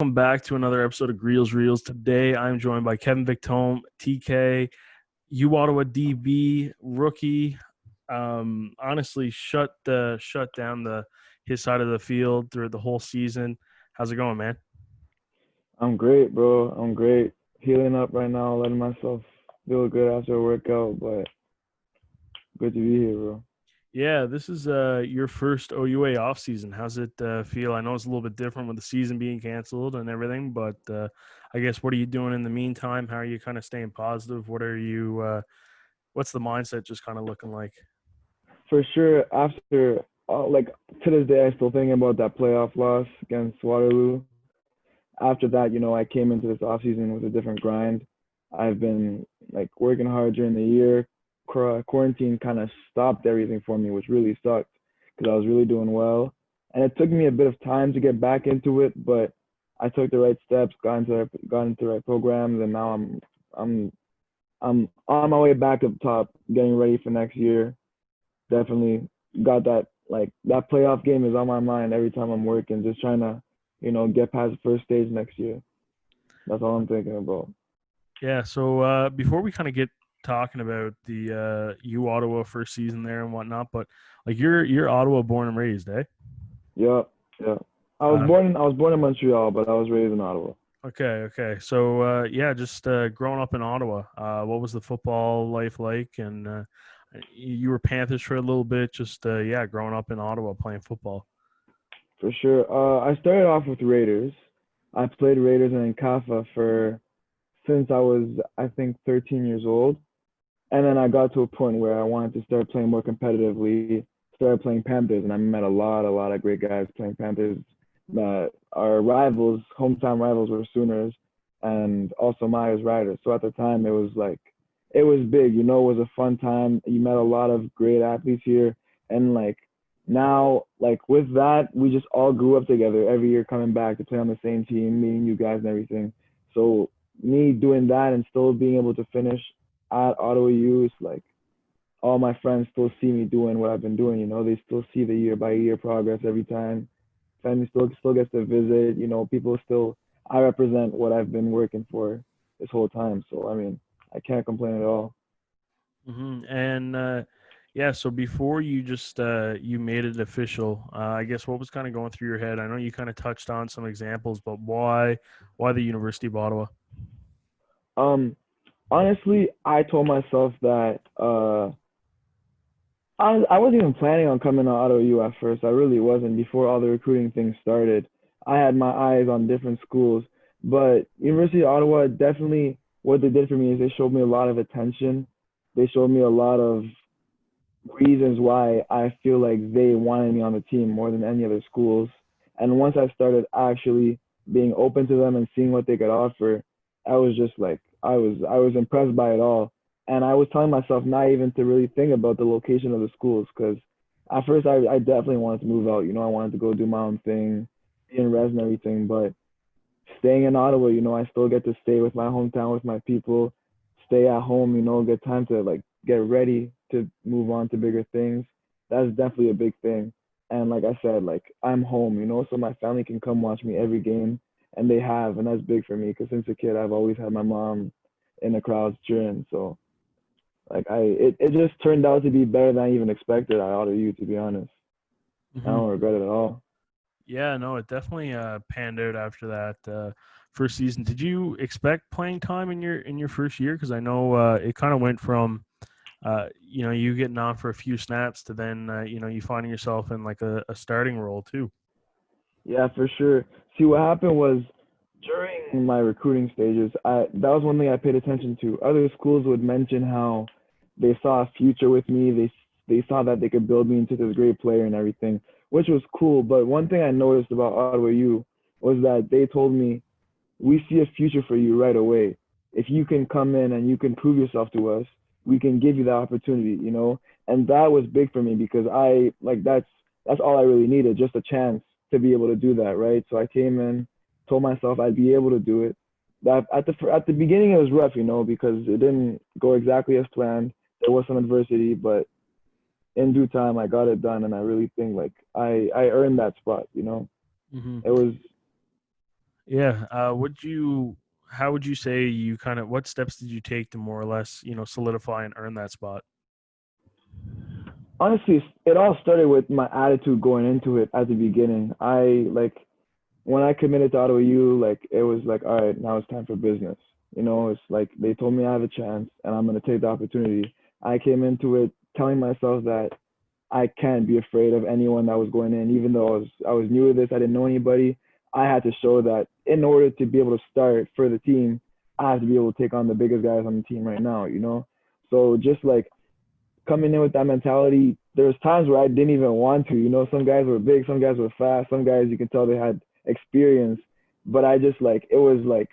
Welcome back to another episode of Greels Reels. Today, I'm joined by Kevin Victome, TK, U Ottawa DB rookie. Honestly, shut down the his side of the field through the whole season. How's it going, man? I'm great, bro. I'm great. Healing up right now, letting myself feel good after a workout, but good to be here, bro. Yeah, this is your first OUA off season. How's it feel? I know it's a little bit different with the season being canceled and everything, but I guess what are you doing in the meantime? How are you kind of staying positive? What's the mindset just kind of looking like? For sure, after like to this day, I still thinking about that playoff loss against Waterloo. After that, I came into this off season with a different grind. I've been like working hard during the year. Quarantine kind of stopped everything for me, which really sucked because I was really doing well, and it took me a bit of time to get back into it, but I took the right steps, got into the right programs, and now I'm I'm on my way back up top, getting ready for next year. Definitely got that, like that playoff game is on my mind every time I'm working, just trying to, get past the first stage next year. That's all I'm thinking about. Yeah. So before we kind of get talking about the U Ottawa first season there and whatnot, but like you're Ottawa born and raised, eh? Yep, yeah. Uh, I was born in Montreal, but I was raised in Ottawa. okay. Okay. So yeah, just growing up in Ottawa. What was the football life like? And you were Panthers for a little bit. Just yeah, growing up in Ottawa playing football. For sure. I started off with Raiders. I played Raiders and Kafa for since I was, I think, 13 years old. And then I got to a point where I wanted to start playing more competitively, started playing Panthers, and I met a lot of great guys playing Panthers. Our rivals, hometown rivals, were Sooners, and also Myers Riders. So at the time, it was like, it was big. It was a fun time. You met a lot of great athletes here, and like now, like with that, we just all grew up together every year, coming back to play on the same team, meeting you guys and everything. So me doing that and still being able to finish at Ottawa U, it's like all my friends still see me doing what I've been doing. They still see the year by year progress every time. Family still gets to visit. People still. I represent what I've been working for this whole time. So I mean, I can't complain at all. And yeah, so before you just you made it official, I guess what was kind of going through your head? I know you kind of touched on some examples, but why the University of Ottawa? Um, Honestly, I told myself that I wasn't even planning on coming to Ottawa U at first. I really wasn't. Before all the recruiting things started, I had my eyes on different schools. But University of Ottawa, definitely what they did for me is they showed me a lot of attention. They showed me a lot of reasons why I feel like they wanted me on the team more than any other schools. And once I started actually being open to them and seeing what they could offer, I was just like I was impressed by it all. And I was telling myself not even to really think about the location of the schools because at first I definitely wanted to move out. I wanted to go do my own thing, be in res and everything. But staying in Ottawa, I still get to stay with my hometown with my people, stay at home, get time to like get ready to move on to bigger things. That's definitely a big thing. And like I said, like I'm home, so my family can come watch me every game, and they have, and that's big for me because since a kid I've always had my mom in the crowds cheering. So like it just turned out to be better than I even expected at Ottawa U, to be honest. I Hmm. don't regret it at all. Yeah, no, it definitely panned out after that first season. Did you expect playing time in your first year? Because I know it kind of went from you getting on for a few snaps to then you finding yourself in like a starting role too. Yeah, for sure. See, what happened was during my recruiting stages, that was one thing I paid attention to. Other schools would mention how they saw a future with me. They saw that they could build me into this great player and everything, which was cool. But one thing I noticed about Ottawa U was that they told me, "We see a future for you right away. If you can come in and you can prove yourself to us, we can give you that opportunity." And that was big for me because I like that's all I really needed, just a chance to be able to do that, right? So I came in, told myself I'd be able to do it. That at the beginning it was rough, because it didn't go exactly as planned. There was some adversity, but in due time I got it done, and I really think like I earned that spot. Hmm. It was Yeah. How would you say you kind of, what steps did you take to more or less, solidify and earn that spot? Honestly, it all started with my attitude going into it at the beginning. I like when I committed to Ottawa U, like it was like, all right, now it's time for business. It's like they told me I have a chance and I'm gonna take the opportunity. I came into it telling myself that I can't be afraid of anyone that was going in, even though I was new to this, I didn't know anybody. I had to show that in order to be able to start for the team, I have to be able to take on the biggest guys on the team right now. So just like coming in with that mentality, there's times where I didn't even want to. Some guys were big, some guys were fast, some guys you can tell they had experience, but I just like it was like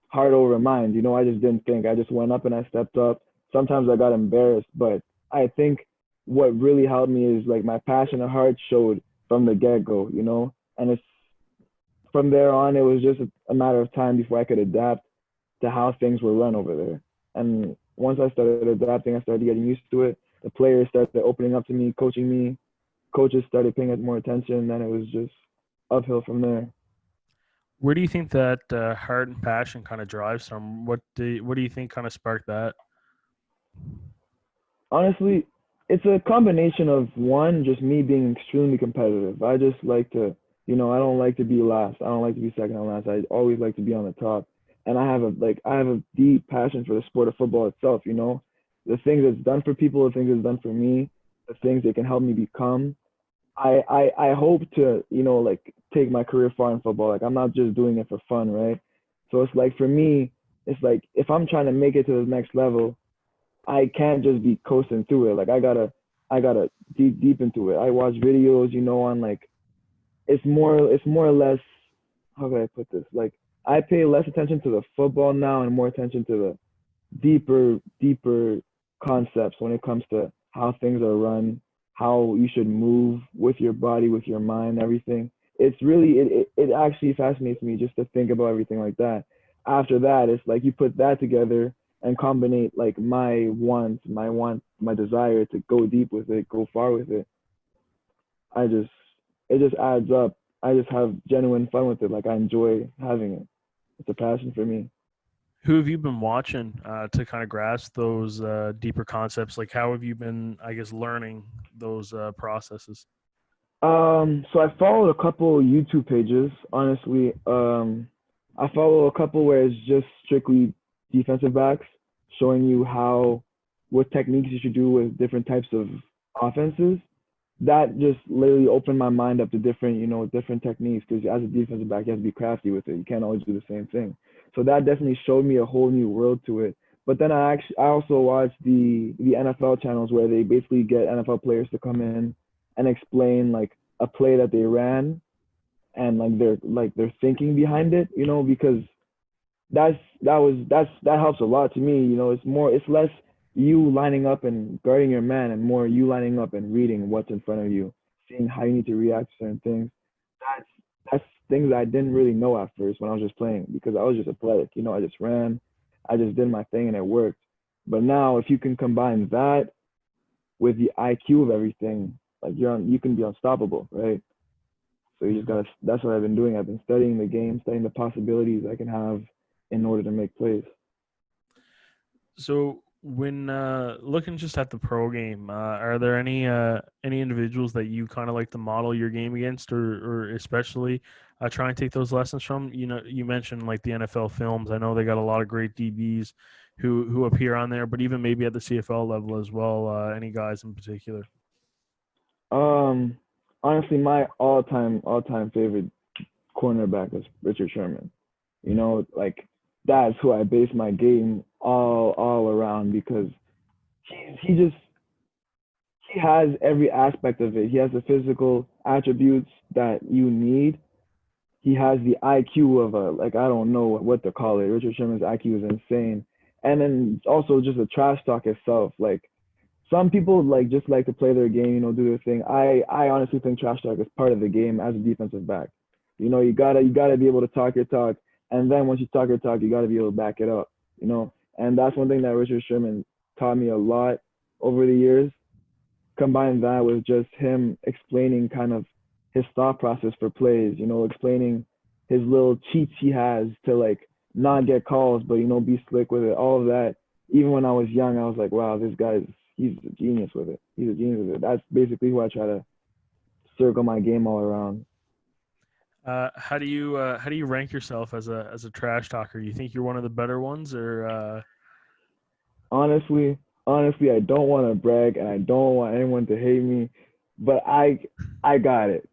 heart over mind. I just didn't think. I just went up and I stepped up. Sometimes I got embarrassed, but I think what really helped me is like my passion and heart showed from the get go. And it's from there on, it was just a matter of time before I could adapt to how things were run over there. And once I started adapting, I started getting used to it. The players started opening up to me, coaching me. Coaches started paying more attention, and then it was just uphill from there. Where do you think that heart and passion kind of drives from? What do you think kind of sparked that? Honestly, it's a combination of one, just me being extremely competitive. I just like to, I don't like to be last. I don't like to be second or last. I always like to be on the top. And I have a deep passion for the sport of football itself. The things it's done for people, the things it's done for me, the things it can help me become. I hope to, like take my career far in football. Like I'm not just doing it for fun, right? So it's like for me, it's like if I'm trying to make it to the next level, I can't just be coasting through it. Like I gotta deep into it. I watch videos, on like it's more or less how can I put this? Like I pay less attention to the football now and more attention to the deeper concepts when it comes to how things are run, how you should move with your body, with your mind, everything. It's really it actually fascinates me just to think about everything like that. After that, it's like you put that together and combine like my desire to go deep with it, go far with it. I just it just adds up. I just have genuine fun with it. Like I enjoy having it. It's a passion for me. Who have you been watching to kind of grasp those deeper concepts? Like, how have you been, I guess, learning those processes? So I follow a couple YouTube pages, honestly. I follow a couple where it's just strictly defensive backs showing you what techniques you should do with different types of offenses. That just literally opened my mind up to different techniques because as a defensive back, you have to be crafty with it. You can't always do the same thing. So that definitely showed me a whole new world to it. But then I also watched the NFL channels where they basically get NFL players to come in and explain like a play that they ran and like their thinking behind it, because that helps a lot to me. It's less you lining up and guarding your man and more you lining up and reading what's in front of you, seeing how you need to react to certain things. That's that's things that I didn't really know at first when I was just playing because I was just athletic. I just ran, I just did my thing and it worked. But now if you can combine that with the IQ of everything, like you can be unstoppable, right? So you just gotta. That's what I've been doing. I've been studying the game, studying the possibilities I can have in order to make plays. So, when looking just at the pro game, are there any individuals that you kind of like to model your game against, or especially try and take those lessons from? You mentioned like the NFL films. I know they got a lot of great DBs who appear on there, but even maybe at the CFL level as well. Any guys in particular? Um, Honestly, my all time favorite cornerback is Richard Sherman. Like that's who I base my game all around because he just he has every aspect of it. He has the physical attributes that you need. He has the IQ of a like I don't know what to call it. Richard Sherman's IQ is insane, and then also just the trash talk itself. Like some people just like to play their game, do their thing. I honestly think trash talk is part of the game as a defensive back. You gotta be able to talk your talk, and then once you talk your talk, you gotta be able to back it up. And that's one thing that Richard Sherman taught me a lot over the years. Combine that with just him explaining kind of his thought process for plays, explaining his little cheats he has to like not get calls, but be slick with it. All of that. Even when I was young, I was like, wow, this guy's he's a genius with it. He's a genius with it. That's basically who I try to circle my game all around. How do you rank yourself as a trash talker? You think you're one of the better ones, or Honestly, honestly, I don't want to brag and I don't want anyone to hate me, but I got it.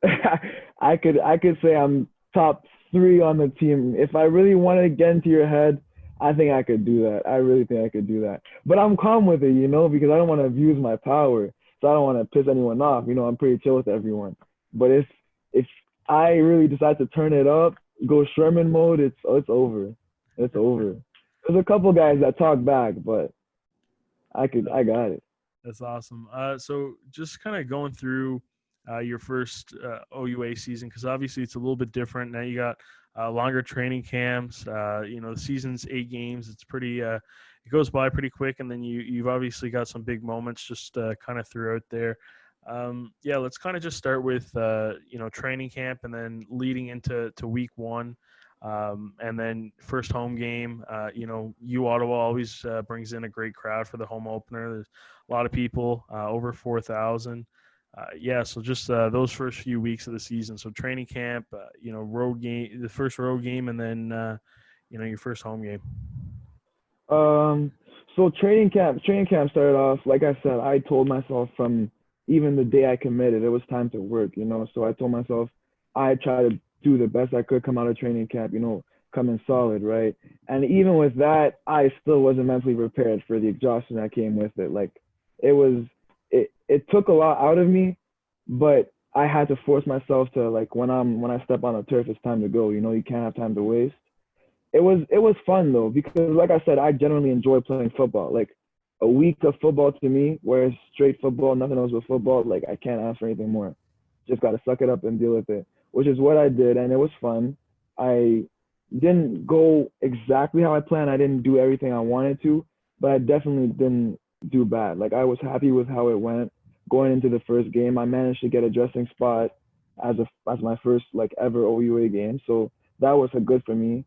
I could say I'm top 3 on the team. If I really wanted to get into your head, I think I could do that. I really think I could do that. But I'm calm with it, because I don't want to abuse my power. So I don't want to piss anyone off. I'm pretty chill with everyone. But if I really decide to turn it up, go Sherman mode, it's over. It's over. There's a couple guys that talk back, but I got it. that's awesome. So just kind of going through your first OUA season, because obviously it's a little bit different. Now you got longer training camps. The season's 8 games. It's pretty. It goes by pretty quick, and then you've obviously got some big moments just kind of throughout there. Yeah, let's kind of just start with training camp, and then leading into week one. And then first home game, U Ottawa always brings in a great crowd for the home opener. There's a lot of people, over 4,000. Yeah, so just those first few weeks of the season. So training camp, road game, the first road game, and then your first home game. Um, so training camp started off, like I said, I told myself from even the day I committed, it was time to work. So I told myself I try to do the best I could come out of training camp, come in solid, right? And even with that, I still wasn't mentally prepared for the exhaustion that came with it. Like it was, it took a lot out of me, but I had to force myself to like when I step on the turf, it's time to go. You can't have time to waste. It was fun though because like I said, I generally enjoy playing football. Like a week of football to me, where it's straight football, nothing else but football. Like I can't ask for anything more. Just gotta suck it up and deal with it, which is what I did, and it was fun. I didn't go exactly how I planned. I didn't do everything I wanted to, but I definitely didn't do bad. Like I was happy with how it went. Going into the first game, I managed to get a dressing spot as my first like ever OUA game, so that was a good for me.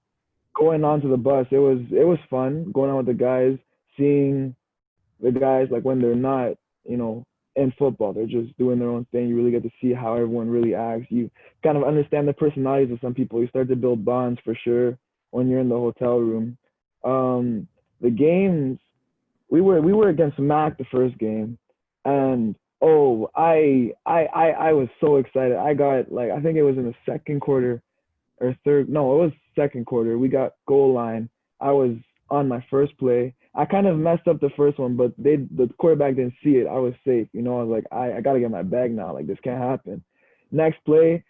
Going onto the bus, it was fun going on with the guys, seeing the guys like when they're not, you know, in football, they're just doing their own thing. You really get to see how everyone really acts. You kind of understand the personalities of some people. You start to build bonds for sure when you're in the hotel room. The games we were against Mac the first game, and oh, I was so excited. I got like I think it was in the second quarter or third. No, it was second quarter. We got goal line. I was on my first play. I kind of messed up the first one, but the quarterback didn't see it. I was safe. I was like, I gotta get my bag now. Like this can't happen. Next play,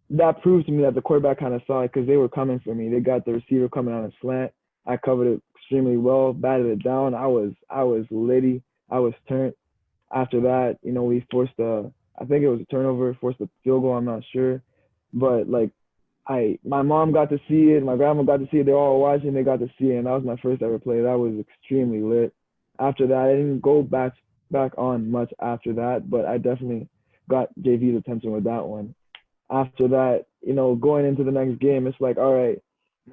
that proves to me that the quarterback kind of saw it because they were coming for me. They got the receiver coming on a slant. I covered it extremely well, batted it down. I was litty. I was turned. After that, we forced I think it was a turnover, forced a field goal. I'm not sure, but like my mom got to see it, my grandma got to see it. They were all watching. They got to see it, and that was my first ever play. That was extremely lit. After that, I didn't go back on much after that, but I definitely got JV's attention with that one. After that, going into the next game, it's like, all right,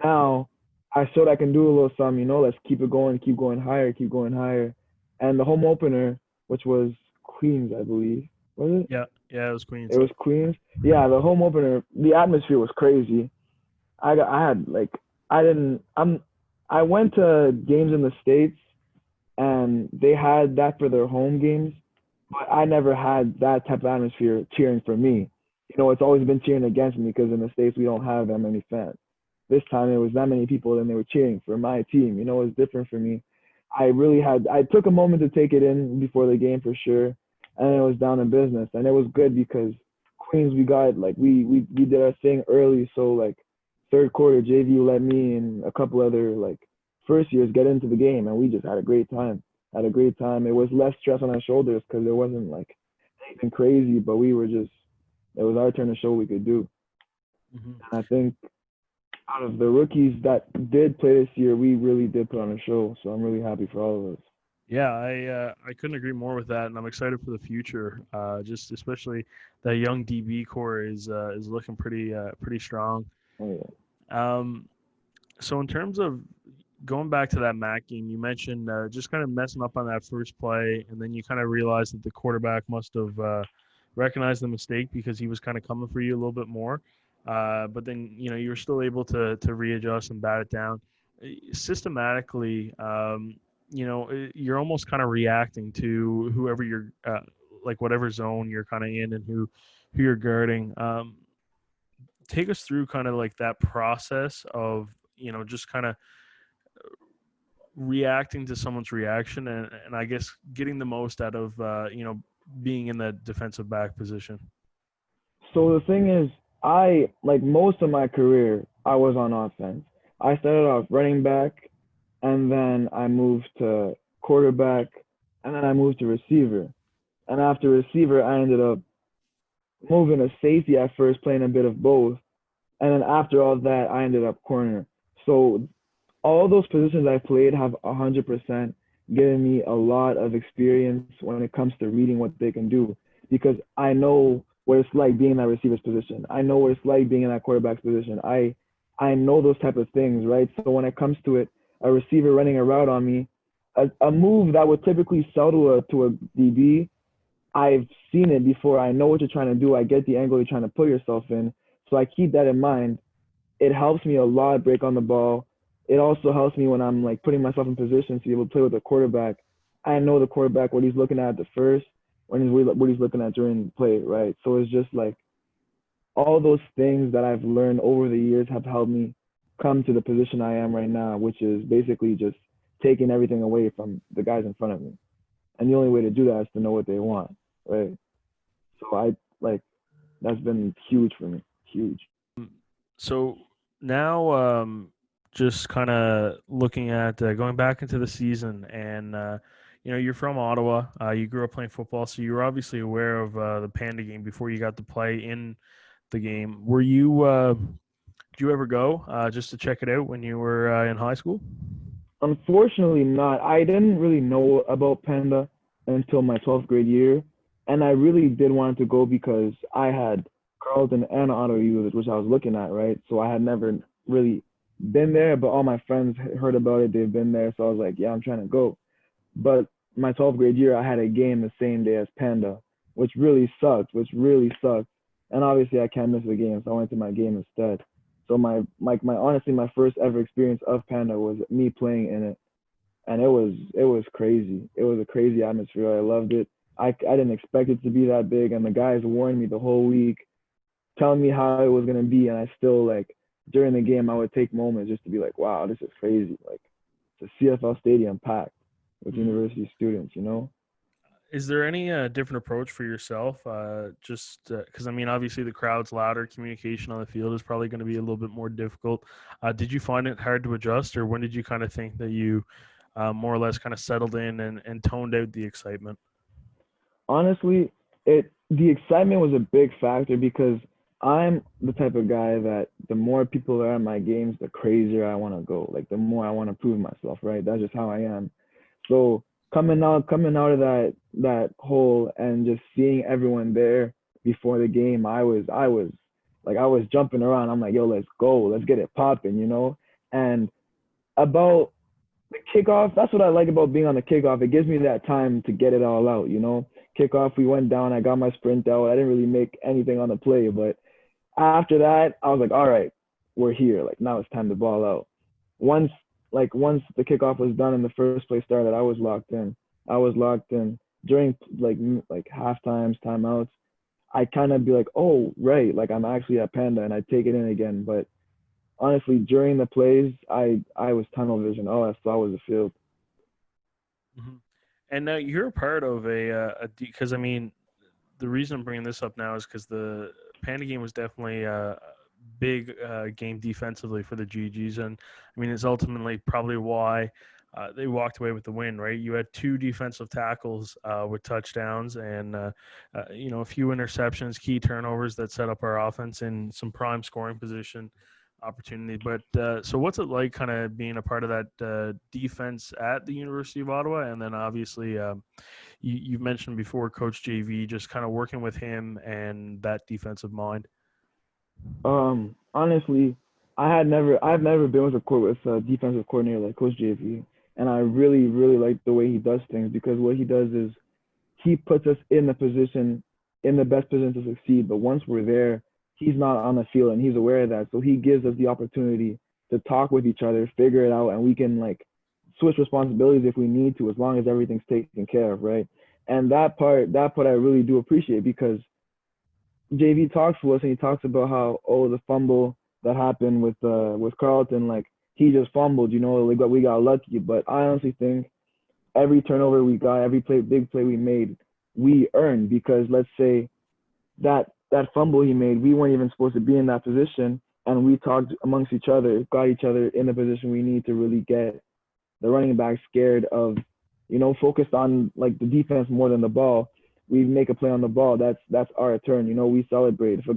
now I showed I can do a little something. Let's keep going higher, keep going higher. And the home opener, which was Queens, I believe, was it? Yeah, yeah, it was It Queens. was Queens. Yeah, the home opener. The atmosphere was crazy. I had like I didn't I went to games in the States and they had that for their home games, but I never had that type of atmosphere cheering for me. It's always been cheering against me because in the States we don't have that many fans. This time it was that many people and they were cheering for my team. It was different for me. I took a moment to take it in before the game for sure, and it was down in business, and it was good because Queens we got like we did our thing early, so like third quarter JV let me and a couple other like first years get into the game, and we just had a great time. Had a great time. It was less stress on our shoulders because there wasn't like anything crazy, but we were just it was our turn to show what we could do. Hmm. And I think out of the rookies that did play this year, we really did put on a show. So I'm really happy for all of us. Yeah, I couldn't agree more with that, and I'm excited for the future. Just especially that young DB core is looking pretty strong. Oh yeah. Um, so in terms of going back to that Mac game, you mentioned just kind of messing up on that first play, and then you kind of realized that the quarterback must have recognized the mistake because he was kind of coming for you a little bit more. But then you were still able to readjust and bat it down. Systematically. You're almost kind of reacting to whoever you're like whatever zone you're kind of in and who you're guarding. Take us through kind of like that process of just kind of reacting to someone's reaction and I guess getting the most out of being in that defensive back position. So the thing is, I like most of my career, I was on offense. I started off running back, and then I moved to quarterback, and then I moved to receiver. And after receiver, I ended up moving to safety at first, playing a bit of both. And then after all that, I ended up corner. So all those positions I played have 100% given me a lot of experience when it comes to reading what they can do because I know what it's like being in that receiver's position. I know what it's like being in that quarterback's position. I know those type of things, right? So when it comes to it, a receiver running a route on me, a move that would typically sell to a DB, I've seen it before. I know what you're trying to do. I get the angle you're trying to put yourself in. So I keep that in mind. It helps me a lot break on the ball. It also helps me when I'm like putting myself in position to be able to play with the quarterback. I know the quarterback what he's looking at the first, what he's looking at during the play, right? So it's just like all those things that I've learned over the years have helped me come to the position I am right now, which is basically just taking everything away from the guys in front of me. And the only way to do that is to know what they want, right? So I like that's been huge for me, huge. So now, just kind of looking at going back into the season, and you're from Ottawa. You grew up playing football, so you were obviously aware of the Panda game before you got to play in the game. Were you? Did you ever go just to check it out when you were in high school? Unfortunately, not. I didn't really know about Panda until my 12th grade year, and I really did want to go because I had Carlton and Auto U, which I was looking at, right? So I had never really been there, but all my friends heard about it. They've been there, so I was like, yeah, I'm trying to go. But my 12th grade year, I had a game the same day as Panda, which really sucked. And obviously, I can't miss the game, so I went to my game instead. So my honestly my first ever experience of Panda was me playing in it, and it was crazy. It was a crazy atmosphere. I loved it. I didn't expect it to be that big, and the guys warned me the whole week, telling me how it was gonna be, and I still like during the game I would take moments just to be like, wow, this is crazy. Like it's a CFL stadium packed with Mhm. university students, you know? Is there any different approach for yourself? Just because I mean, obviously the crowd's louder, communication on the field is probably going to be a little bit more difficult. Did you find it hard to adjust, or when did you kind of think that you more or less kind of settled in and toned out the excitement? Honestly, it the excitement was a big factor because I'm the type of guy that the more people are at my games, the crazier I want to go. Like the more I want to prove myself, right? That's just how I am. So coming out of that hole and just seeing everyone there before the game, I was jumping around. I'm like, yo, let's go, let's get it popping, you know. And about the kickoff, that's what I like about being on the kickoff. It gives me that time to get it all out, you know. Kickoff, we went down, I got my sprint out. I didn't really make anything on the play, but after that, I was like, all right, we're here. Like now it's time to ball out. Once once the kickoff was done and the first play started, I was locked in. I was locked in during like half times, timeouts. I kind of be like, oh right, like I'm actually at Panda, and I take it in again. But honestly, during the plays, I was tunnel vision. All I saw was the field. Mhm. And you're a part of because I mean, the reason I'm bringing this up now is because the Panda game was definitely a big game defensively for the GGs, and I mean it's ultimately probably why they walked away with the win. Right, you had two defensive tackles with touchdowns, and a few interceptions, key turnovers that set up our offense in some prime scoring position opportunity. But so, what's it like, kind of being a part of that defense at the University of Ottawa, and then obviously. You've mentioned before Coach JV, just kind of working with him and that defensive mind. Honestly, I've never been with a defensive coordinator like Coach JV, and I really, really like the way he does things because what he does is he puts us in the position, in the best position to succeed. But once we're there, he's not on the field and he's aware of that. So he gives us the opportunity to talk with each other, figure it out, and we can like switch responsibilities if we need to, as long as everything's taken care of, right? And that part I really do appreciate because JV talks to us and he talks about how the fumble that happened with Carlton, like he just fumbled, like we got lucky. But I honestly think every turnover we got, every big play we made, we earned because let's say that fumble he made, we weren't even supposed to be in that position, and we talked amongst each other, got each other in the position we need to really get the running back scared of, focused on like the defense more than the ball. We make a play on the ball. That's our turn. We celebrate. If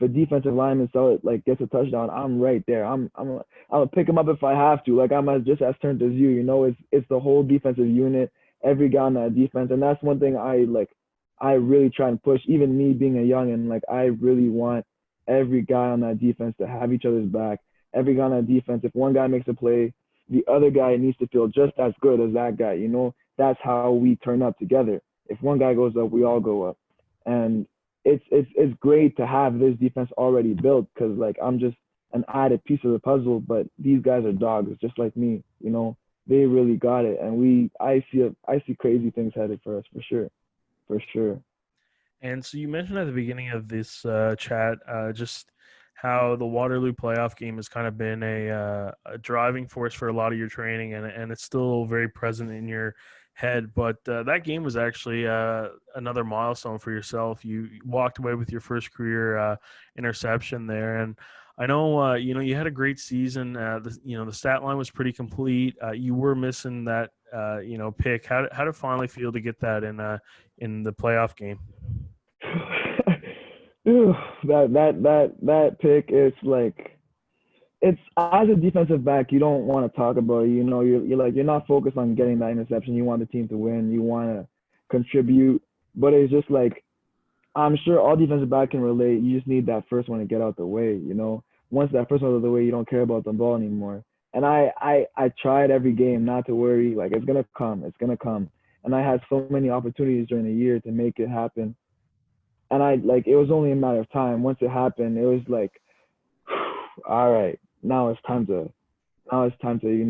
a defensive lineman like gets a touchdown, I'm right there. I'll pick him up if I have to. Like I'm just as turned as you. It's the whole defensive unit, every guy on that defense, and that's one thing I like. I really try and push. Even me being a young and like I really want every guy on that defense to have each other's back. Every guy on that defense, if one guy makes a play, the other guy needs to feel just as good as that guy. That's how we turn up together. If one guy goes up, we all go up, and it's great to have this defense already built because like I'm just an added piece of the puzzle. But these guys are dogs, just like me. They really got it, and I see crazy things headed for us for sure, for sure. And so you mentioned at the beginning of this chat just how the Waterloo playoff game has kind of been a driving force for a lot of your training, and it's still very present in your head. But that game was actually another milestone for yourself. You walked away with your first career interception there, and I know you had a great season. The stat line was pretty complete. You were missing that pick. How did it finally feel to get that in the playoff game? Ooh, that pick is like it's as a defensive back, you don't want to talk about it. You're not focused on getting that interception. You want the team to win. You want to contribute, but it's just like I'm sure all defensive back can relate. You just need that first one to get out the way. Once that first one out of the way, you don't care about the ball anymore. And I tried every game not to worry. Like it's gonna come. It's gonna come. And I had so many opportunities during the year to make it happen. And I like it was only a matter of time. Once it happened, it was like, all right, now it's time to we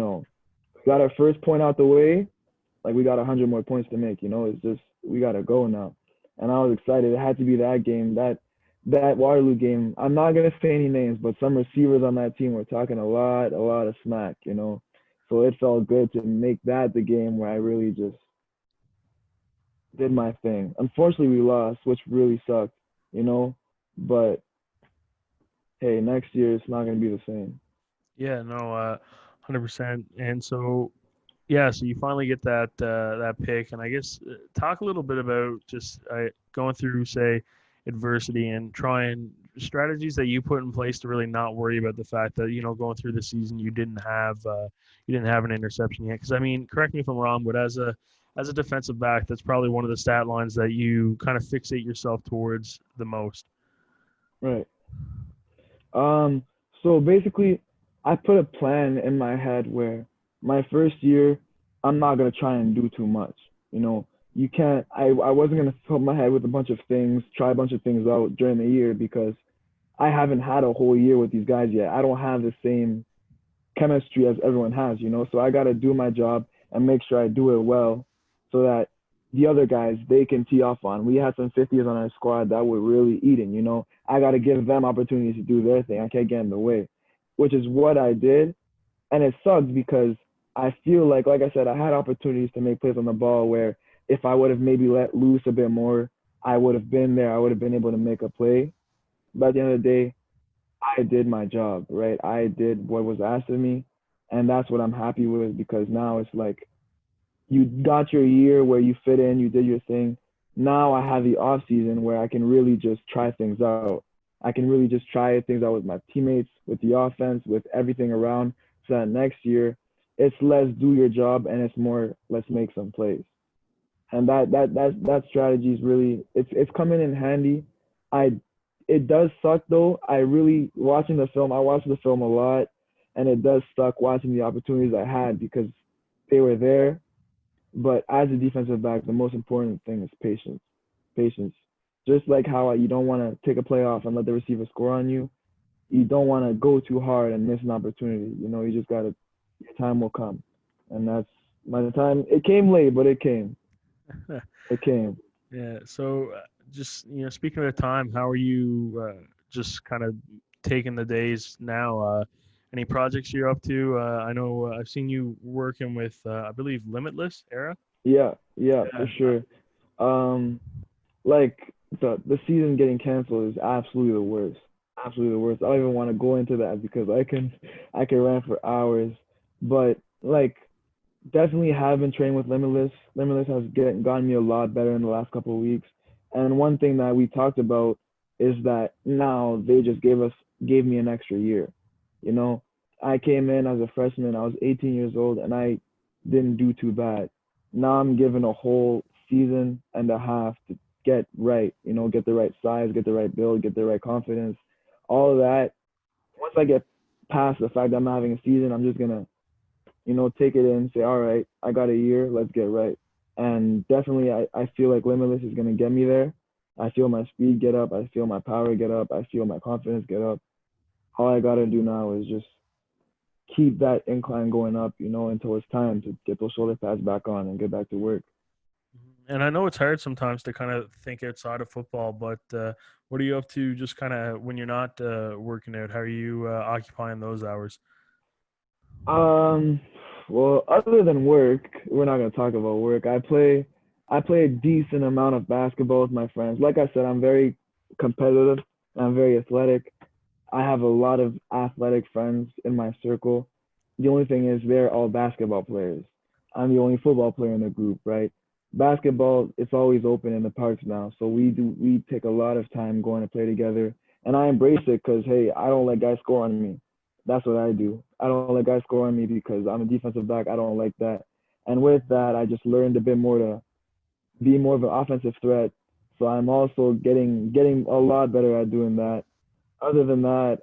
got our first point out the way. Like we got 100 more points to make. It's just we gotta go now. And I was excited. It had to be that game, that Waterloo game. I'm not gonna say any names, but some receivers on that team were talking a lot of smack. So it felt good to make that the game where I really just did my thing. Unfortunately, we lost, which really sucked. You know, but hey, next year it's not gonna be the same. Yeah, no, 100%. And so, yeah, so you finally get that pick, and I guess talk a little bit about just going through, say, adversity and trying strategies that you put in place to really not worry about the fact that going through the season you didn't have an interception yet. Because I mean, correct me if I'm wrong, but as a defensive back, that's probably one of the stat lines that you kind of fixate yourself towards the most. Right. Um, so basically, I put a plan in my head where my first year, I'm not gonna try and do too much. You can't. I wasn't gonna fill my head with a bunch of things, try a bunch of things out during the year because I haven't had a whole year with these guys yet. I don't have the same chemistry as everyone has. So I got to do my job and make sure I do it well so that the other guys they can tee off on. We had some 50s on our squad that were really eating. I got to give them opportunities to do their thing. I can't get in the way, which is what I did. And it sucked because I feel like I said, I had opportunities to make plays on the ball where if I would have maybe let loose a bit more, I would have been there. I would have been able to make a play. But at the end of the day, I did my job, right? I did what was asked of me, and that's what I'm happy with because now it's like you got your year where you fit in, you did your thing. Now I have the off season where I can really just try things out. I can really just try things out with my teammates, with the offense, with everything around. So that next year, it's less do your job and it's more let's make some plays. And that strategy is really it's coming in handy. I it does suck though. I really watching the film. I watched the film a lot, and it does suck watching the opportunities I had because they were there. But as a defensive back, the most important thing is patience. Patience. Just like how you don't want to take a play off and let the receiver score on you, you don't want to go too hard and miss an opportunity. You just gotta. Your time will come, and that's my time. It came late, but it came. It came. Yeah. So, just speaking of time, how are you? Just kind of taking the days now. Any projects you're up to? I know I've seen you working with, I believe, Limitless Era. Yeah, yeah, for Yeah. sure. Um, like the season getting canceled is absolutely the worst. Absolutely the worst. I don't even want to go into that because I can rant for hours. But like definitely have been training with Limitless. Limitless has gotten me a lot better in the last couple of weeks. And one thing that we talked about is that now they just gave me an extra year. You know, I came in as a freshman. I was 18 years old, and I didn't do too bad. Now I'm given a whole season and a half to get right. Get the right size, get the right build, get the right confidence, all of that. Once I get past the fact that I'm not having a season, I'm just gonna take it in, say, all right, I got a year, let's get right. And definitely, I feel like Limitless is going to get me there. I feel my speed get up. I feel my power get up. I feel my confidence get up. All I got to do now is just keep that incline going up, until it's time to get those shoulder pads back on and get back to work. And I know it's hard sometimes to kind of think outside of football, but what are you up to just kind of when you're not working out? How are you occupying those hours? Um, well, other than work, we're not gonna talk about work. I play a decent amount of basketball with my friends. Like I said, I'm very competitive. I'm very athletic. I have a lot of athletic friends in my circle. The only thing is they're all basketball players. I'm the only football player in the group, right? Basketball, it's always open in the parks now, so we take a lot of time going to play together, and I embrace it because hey, I don't let guys score on me. That's what I do. I don't let guys score on me because I'm a defensive back. I don't like that, and with that, I just learned a bit more to be more of an offensive threat. So I'm also getting a lot better at doing that. Other than that,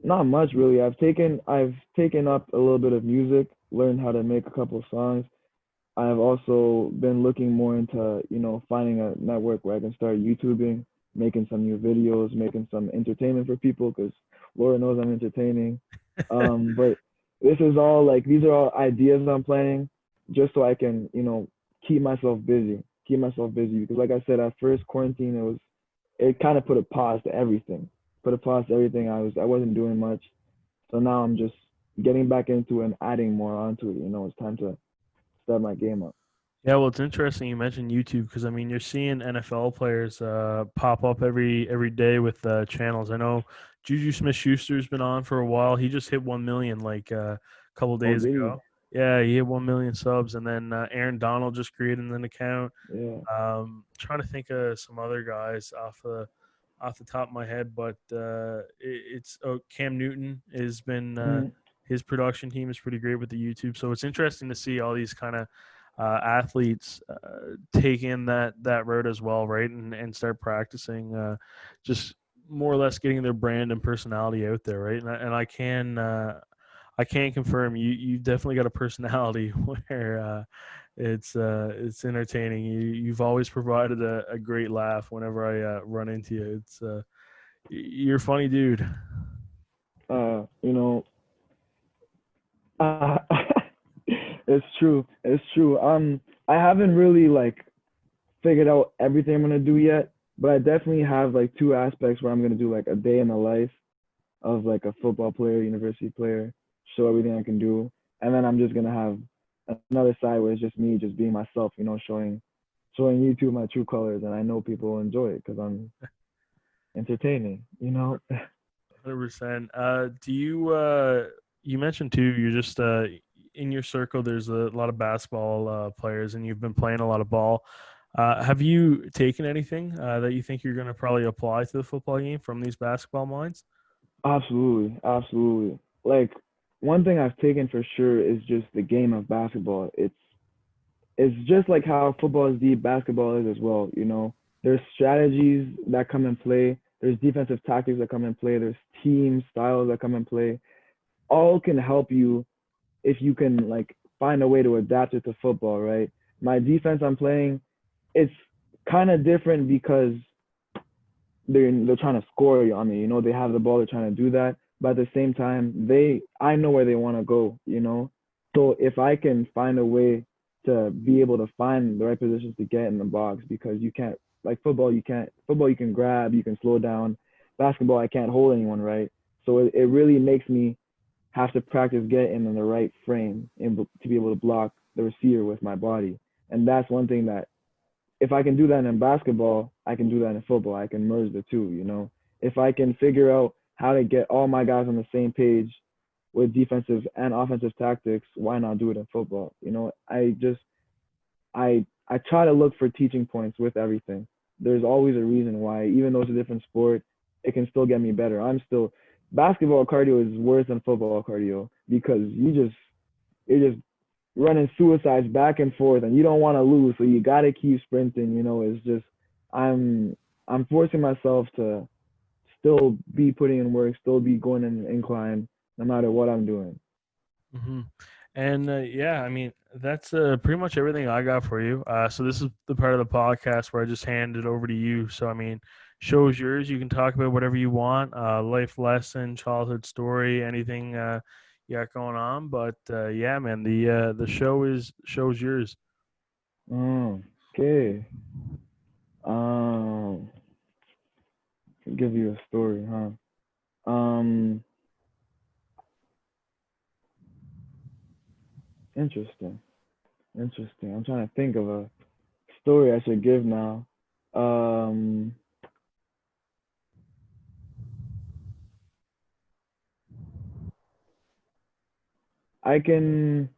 not much really. I've taken up a little bit of music, learned how to make a couple of songs. I've also been looking more into, finding a network where I can start YouTubing, making some new videos, making some entertainment for people because Laura knows I'm entertaining. But this is all like these are all ideas I'm planning just so I can, keep myself busy, because like I said, at first quarantine it kind of put a pause to everything, put a pause to everything. I wasn't doing much, so now I'm just getting back into it and adding more onto it. It's time to step my game up. Yeah, well, it's interesting you mentioned YouTube because I mean you're seeing NFL players pop up every day with channels. I know Juju Smith-Schuster's been on for a while. He just hit 1 million like a couple Oh, days did he? ago. Yeah, he hit 1 million subs, and then Aaron Donald just created an account. Yeah. Trying to think of some other guys off the top of my head, but it's Cam Newton has been Mhm. his production team is pretty great with the YouTube. So it's interesting to see all these kind of athletes take in that road as well, right, and start practicing, just more or less getting their brand and personality out there, right? And I can confirm you definitely got a personality where it's entertaining. You've always provided a great laugh whenever I run into you. You're a funny dude. You know, uh, it's true. It's true. I haven't really like figured out everything I'm gonna do yet, but I definitely have like two aspects where I'm gonna do like a day in the life of like a football player, university player, show everything I can do, and then I'm just gonna have another side where it's just me, just being myself, showing YouTube my true colors, and I know people will enjoy it because I'm entertaining. 100%. Do you you mentioned too? You're just in your circle. There's a lot of basketball players, and you've been playing a lot of ball. Have you taken anything that you think you're going to probably apply to the football game from these basketball minds? Absolutely, absolutely. Like one thing I've taken for sure is just the game of basketball. It's just like how football is deep, basketball is as well. There's strategies that come in play. There's defensive tactics that come in play. There's team styles that come in play. All can help you if you can like find a way to adapt it to football, right? My defense I'm playing, it's kind of different because they're trying to score on me. You know, they have the ball, they're trying to do that, but at the same time, I know where they want to go. You know, so if I can find a way to be able to find the right positions to get in the box, because you can't like football, you can't football you can grab, you can slow down. Basketball, I can't hold anyone, right? So it really makes me have to practice getting in the right frame and to be able to block the receiver with my body. And that's one thing that if I can do that in basketball, I can do that in football. I can merge the two, you know. If I can figure out how to get all my guys on the same page with defensive and offensive tactics, why not do it in football? You know, I try to look for teaching points with everything. There's always a reason why, even though it's a different sport, it can still get me better. I'm still basketball cardio is worse than football cardio because you're just running suicides back and forth and you don't want to lose, so you got to keep sprinting. You know, it's just i'm I'm forcing myself to still be putting in work, still be going in an incline no matter what I'm doing. Hmm. And yeah, I mean, that's pretty much everything I got for you. So this is the part of the podcast where I just hand it over to you. So I mean, show is yours. You can talk about whatever you want, life lesson, childhood story, anything you got going on. But yeah, man, the show's yours. Okay. um give you a story, huh? Interesting. Interesting. I'm trying to think of a story I should give now. um I can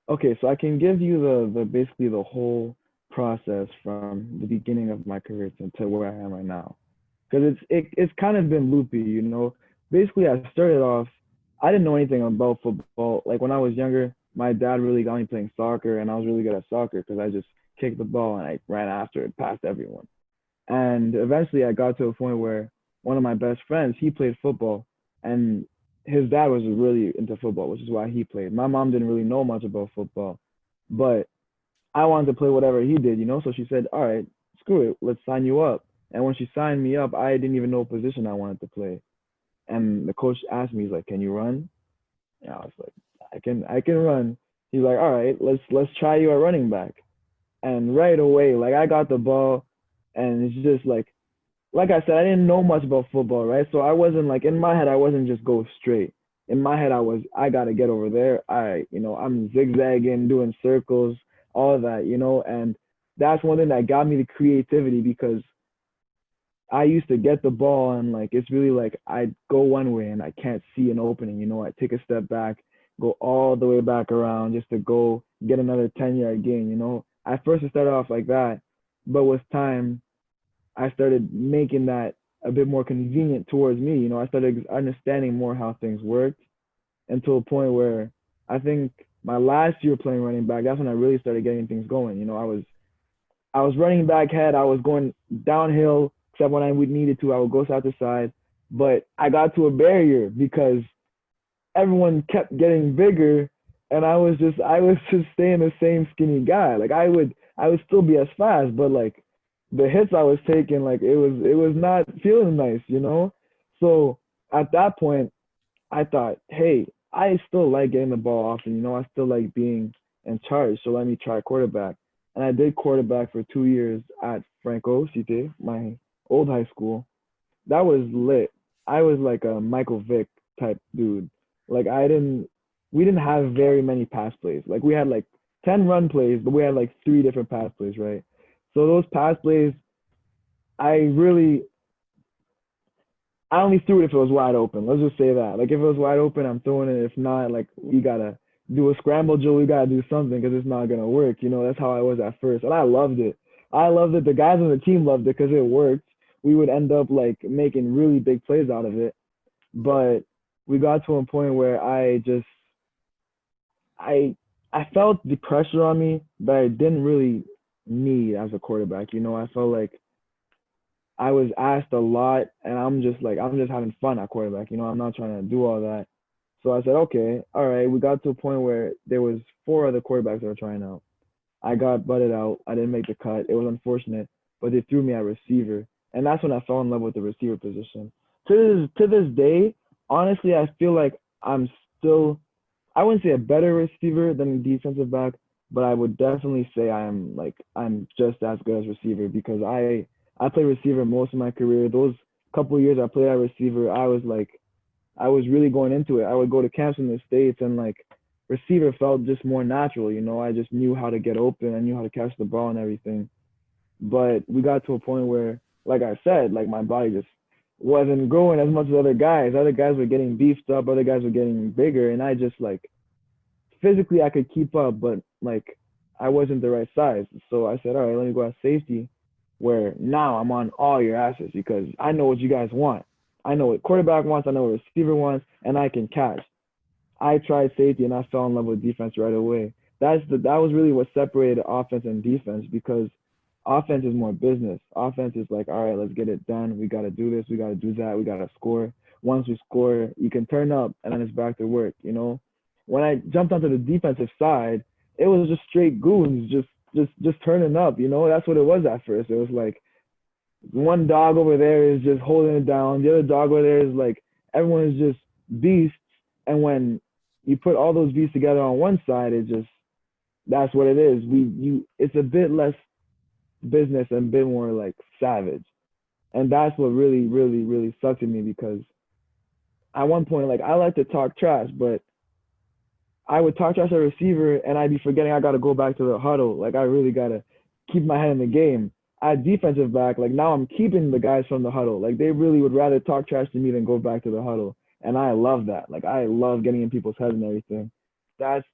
Okay, so I can give you the basically the whole process from the beginning of my career to where I am right now, because it's kind of been loopy, you know. Basically, I started off, I didn't know anything about football. Like when I was younger, my dad really got me playing soccer, and I was really good at soccer because I just kicked the ball and I ran after it past everyone. And eventually, I got to a point where one of my best friends, he played football, and his dad was really into football, which is why he played. My mom didn't really know much about football, but I wanted to play whatever he did, you know. So she said, "All right, screw it, let's sign you up." And when she signed me up, I didn't even know what position I wanted to play. And the coach asked me, he's like, "Can you run?" And I was like, I can run." He's like, "All right, let's try you at running back." And right away, like I got the ball, and it's just like I said, I didn't know much about football, right? So I wasn't like in my head, I wasn't just go straight. In my head, I gotta get over there. I'm zigzagging, doing circles, all of that, you know. And that's one thing that got me the creativity because I used to get the ball and like it's really like I go one way and I can't see an opening, you know. I take a step back, go all the way back around just to go get another 10-yard gain, you know. At first it started off like that, but with time I started making that a bit more convenient towards me. You know, I started understanding more how things worked until a point where I think my last year playing running back, that's when I really started getting things going. You know, I was running back head, I was going downhill, except when I would needed to, I would go side to side. But I got to a barrier because everyone kept getting bigger and I was just staying the same skinny guy. Like I would still be as fast, but like the hits I was taking, like it was not feeling nice, you know? So at that point I thought, hey, I still like getting the ball often, you know, I still like being in charge, so let me try quarterback. And I did quarterback for 2 years at Franco Cite, my old high school. That was lit. I was like a Michael Vick type dude. Like we didn't have very many pass plays. Like we had like 10 run plays, but we had like three different pass plays, right? So those pass plays, I really, I only threw it if it was wide open. Let's just say that. Like if it was wide open, I'm throwing it. If not, like we gotta do a scramble drill. We gotta do something because it's not gonna work. You know, that's how I was at first, and I loved it. I loved it. The guys on the team loved it because it worked. We would end up like making really big plays out of it. But we got to a point where I I felt the pressure on me, but I didn't really. me as a quarterback. You know, I felt like I was asked a lot, and I'm just having fun at quarterback. You know, I'm not trying to do all that. So I said, okay, all right. We got to a point where there was four other quarterbacks that were trying out. I got butted out. I didn't make the cut. It was unfortunate, but they threw me at receiver, and that's when I fell in love with the receiver position. To this day, honestly, I feel like I'm still, I wouldn't say a better receiver than defensive back, but I would definitely say I'm just as good as receiver because I played receiver most of my career. Those couple of years I played at receiver, I was really going into it. I would go to camps in the States and like receiver felt just more natural, you know. I just knew how to get open, I knew how to catch the ball and everything. But we got to a point where, like I said, like my body just wasn't growing as much as other guys. Other guys were getting beefed up, other guys were getting bigger, and I just like physically I could keep up, but like I wasn't the right size. So I said, all right, let me go at safety, where now I'm on all your asses because I know what you guys want. I know what quarterback wants, I know what receiver wants, and I can catch. I tried safety and I fell in love with defense right away. That was really what separated offense and defense because offense is more business. Offense is like, all right, let's get it done. We got to do this. We got to do that. We got to score. Once we score, you can turn up and then it's back to work. You know, when I jumped onto the defensive side, it was just straight goons, just turning up. You know, that's what it was at first. It was like one dog over there is just holding it down. The other dog over there is like everyone is just beasts. And when you put all those beasts together on one side, it just that's what it is. It's a bit less business and a bit more like savage. And that's what really sucked to me because at one point like I like to talk trash, but I would talk trash at receiver and I'd be forgetting I gotta go back to the huddle. Like I really gotta keep my head in the game. At defensive back, like now I'm keeping the guys from the huddle. Like they really would rather talk trash to me than go back to the huddle. And I love that. Like I love getting in people's heads and everything. That's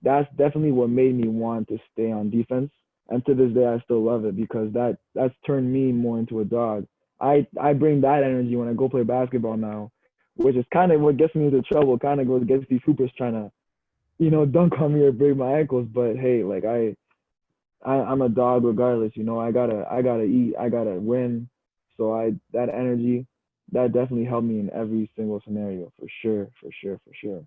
that's definitely what made me want to stay on defense. And to this day, I still love it because that's turned me more into a dog. I bring that energy when I go play basketball now, which is kind of what gets me into trouble. Kind of what gets these hoopers trying to dunk on me or break my ankles. But hey, like I'm a dog regardless. You know, I gotta eat, I gotta win. So I that energy that definitely helped me in every single scenario for sure, for sure, for sure.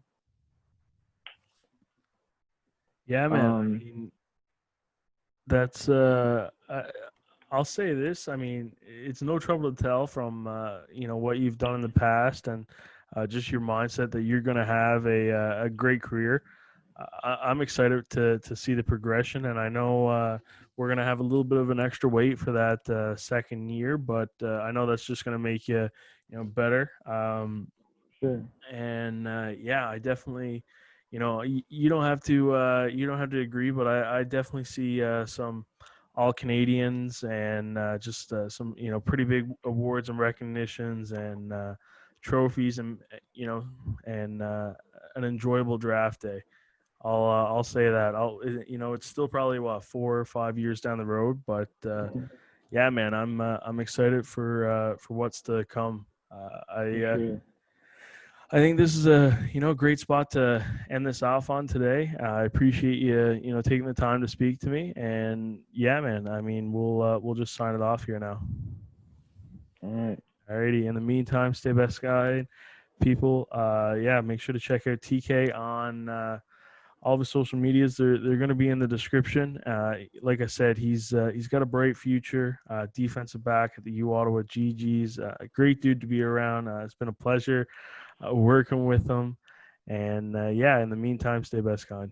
Yeah, man. I Um, mean, that's I'll say this. I mean, it's no trouble to tell from what you've done in the past and just your mindset that you're going to have a great career. I'm excited to see the progression, and I know we're going to have a little bit of an extra wait for that second year, but I know that's just going to make you better. sure. And yeah, I definitely, you don't have to agree, but I definitely see some all Canadians and just some pretty big awards and recognitions and trophies and and an enjoyable draft day. I'll say that. It's still probably what 4 or 5 years down the road, but yeah, man, I'm excited for what's to come. For sure. I think this is a great spot to end this off on today. I appreciate you taking the time to speak to me, and yeah, man. I mean, we'll just sign it off here now. All right. Alrighty. In the meantime, stay best guide, people. Yeah, make sure to check out TK on all the social medias. They're going to be in the description. Like I said, he's got a bright future. Defensive back at the U Ottawa GGs. A great dude to be around. It's been a pleasure working with him. And yeah, in the meantime, stay best kind.